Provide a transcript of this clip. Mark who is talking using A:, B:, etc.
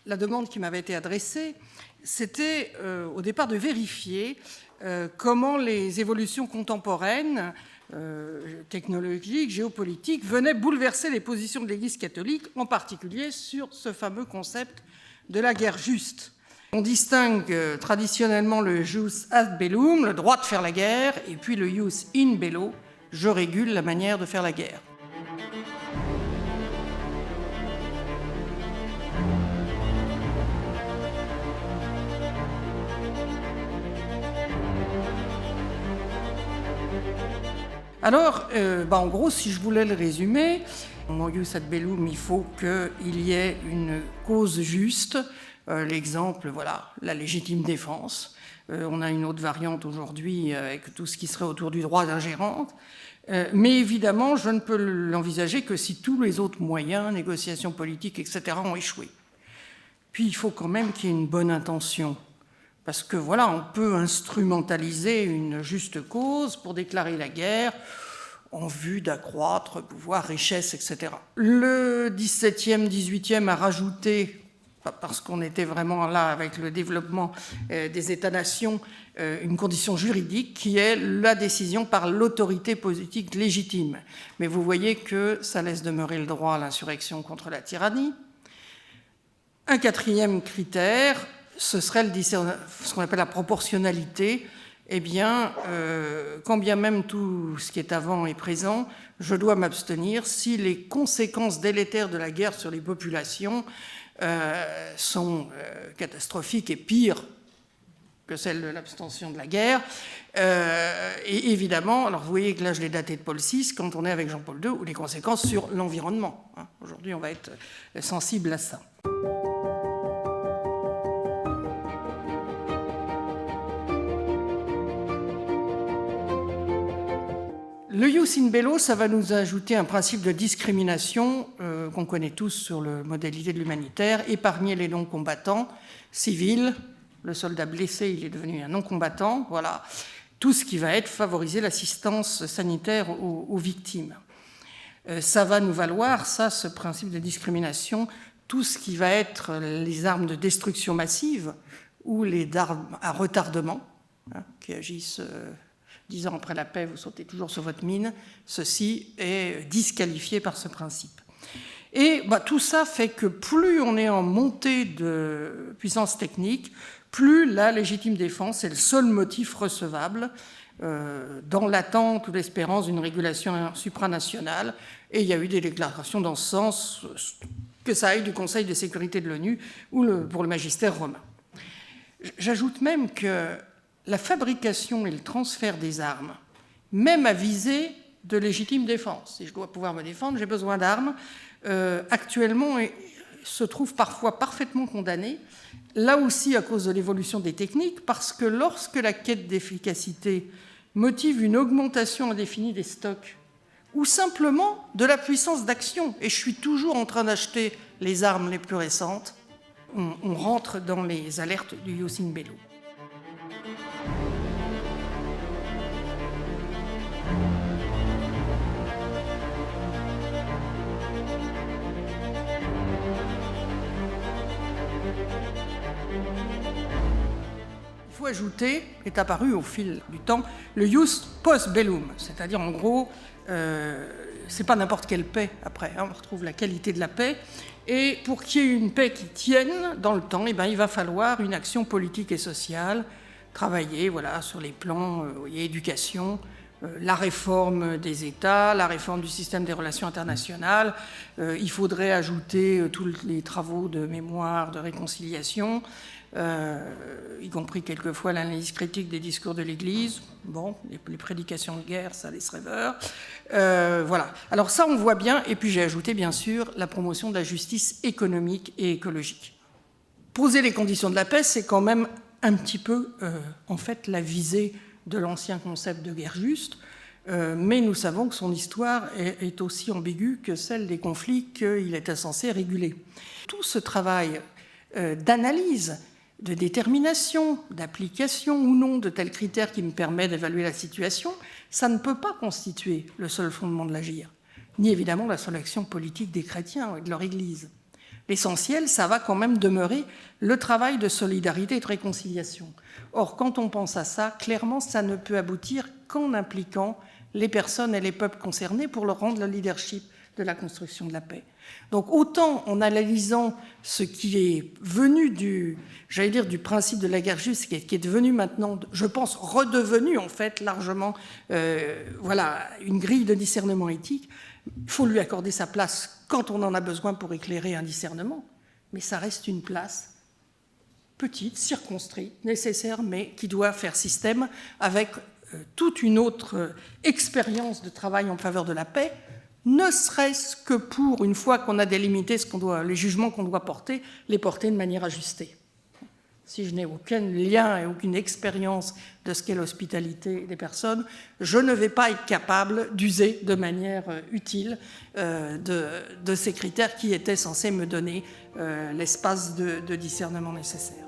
A: la demande qui m'avait été adressée, c'était au départ de vérifier comment les évolutions contemporaines, technologiques, géopolitiques, venaient bouleverser les positions de l'Église catholique, en particulier sur ce fameux concept de la guerre juste. On distingue traditionnellement le jus ad bellum, le droit de faire la guerre, et puis le jus in bello, je régule la manière de faire la guerre. Alors, en gros, si je voulais le résumer, en jus ad bellum, il faut qu'il y ait une cause juste. L'exemple, voilà, la légitime défense. On a une autre variante aujourd'hui avec tout ce qui serait autour du droit d'ingérence. Mais évidemment, je ne peux l'envisager que si tous les autres moyens, négociations politiques, etc., ont échoué. Puis il faut quand même qu'il y ait une bonne intention. Parce que voilà, on peut instrumentaliser une juste cause pour déclarer la guerre en vue d'accroître pouvoir, richesse, etc. Le XVIIe, XVIIIe a rajouté, parce qu'on était vraiment là avec le développement des États-nations, une condition juridique qui est la décision par l'autorité politique légitime. Mais vous voyez que ça laisse demeurer le droit à l'insurrection contre la tyrannie. Un quatrième critère, ce serait ce qu'on appelle la proportionnalité. Eh bien, quand bien même tout ce qui est avant est présent, je dois m'abstenir si les conséquences délétères de la guerre sur les populations sont catastrophiques et pires que celles de l'abstention de la guerre. Et évidemment, alors vous voyez que là je l'ai daté de Paul VI, quand on est avec Jean-Paul II, ou les conséquences sur l'environnement. Aujourd'hui, on va être sensible à ça. Le jus in bello, ça va nous ajouter un principe de discrimination qu'on connaît tous sur le modalité de l'humanitaire, épargner les non-combattants civils. Le soldat blessé, il est devenu un non-combattant. Voilà. Tout ce qui va être favoriser l'assistance sanitaire aux victimes. Ça va nous valoir, ça, ce principe de discrimination, tout ce qui va être les armes de destruction massive ou les armes à retardement, qui agissent 10 ans après la paix, vous sautez toujours sur votre mine. Ceci est disqualifié par ce principe. Et tout ça fait que plus on est en montée de puissance technique, plus la légitime défense est le seul motif recevable dans l'attente ou l'espérance d'une régulation supranationale. Et il y a eu des déclarations dans ce sens, que ça aille du Conseil de sécurité de l'ONU ou pour le magistère romain. J'ajoute même que la fabrication et le transfert des armes, même à visée de légitime défense, si je dois pouvoir me défendre, j'ai besoin d'armes, actuellement se trouvent parfois parfaitement condamnées, là aussi à cause de l'évolution des techniques, parce que lorsque la quête d'efficacité motive une augmentation indéfinie des stocks, ou simplement de la puissance d'action, et je suis toujours en train d'acheter les armes les plus récentes, on rentre dans les alertes du jus in bello. Il faut ajouter, est apparu au fil du temps, le jus post bellum, c'est-à-dire en gros, c'est pas n'importe quelle paix après, on retrouve la qualité de la paix, et pour qu'il y ait une paix qui tienne dans le temps, il va falloir une action politique et sociale, travailler sur les plans éducation, la réforme des États, la réforme du système des relations internationales. Il faudrait ajouter tous les travaux de mémoire, de réconciliation, y compris quelquefois l'analyse critique des discours de l'Église. Bon, les prédications de guerre, ça laisse rêveur. Voilà. Alors ça, on voit bien. Et puis j'ai ajouté, bien sûr, la promotion de la justice économique et écologique. Poser les conditions de la paix, c'est quand même un petit peu, en fait, la visée de l'ancien concept de guerre juste, mais nous savons que son histoire est aussi ambiguë que celle des conflits qu'il était censé réguler. Tout ce travail d'analyse, de détermination, d'application ou non de tels critères qui me permettent d'évaluer la situation, ça ne peut pas constituer le seul fondement de l'agir, ni évidemment la seule action politique des chrétiens et de leur Église. L'essentiel, ça va quand même demeurer le travail de solidarité et de réconciliation. Or, quand on pense à ça, clairement, ça ne peut aboutir qu'en impliquant les personnes et les peuples concernés pour leur rendre le leadership de la construction de la paix. Donc, autant en analysant ce qui est venu du principe de la guerre juste, qui est devenu maintenant, je pense, redevenu en fait largement, une grille de discernement éthique, il faut lui accorder sa place quand on en a besoin pour éclairer un discernement, mais ça reste une place petite, circonscrite, nécessaire, mais qui doit faire système avec toute une autre expérience de travail en faveur de la paix, ne serait-ce que pour, une fois qu'on a délimité les jugements qu'on doit porter, les porter de manière ajustée. Si je n'ai aucun lien et aucune expérience de ce qu'est l'hospitalité des personnes, je ne vais pas être capable d'user de manière utile de ces critères qui étaient censés me donner l'espace de discernement nécessaire.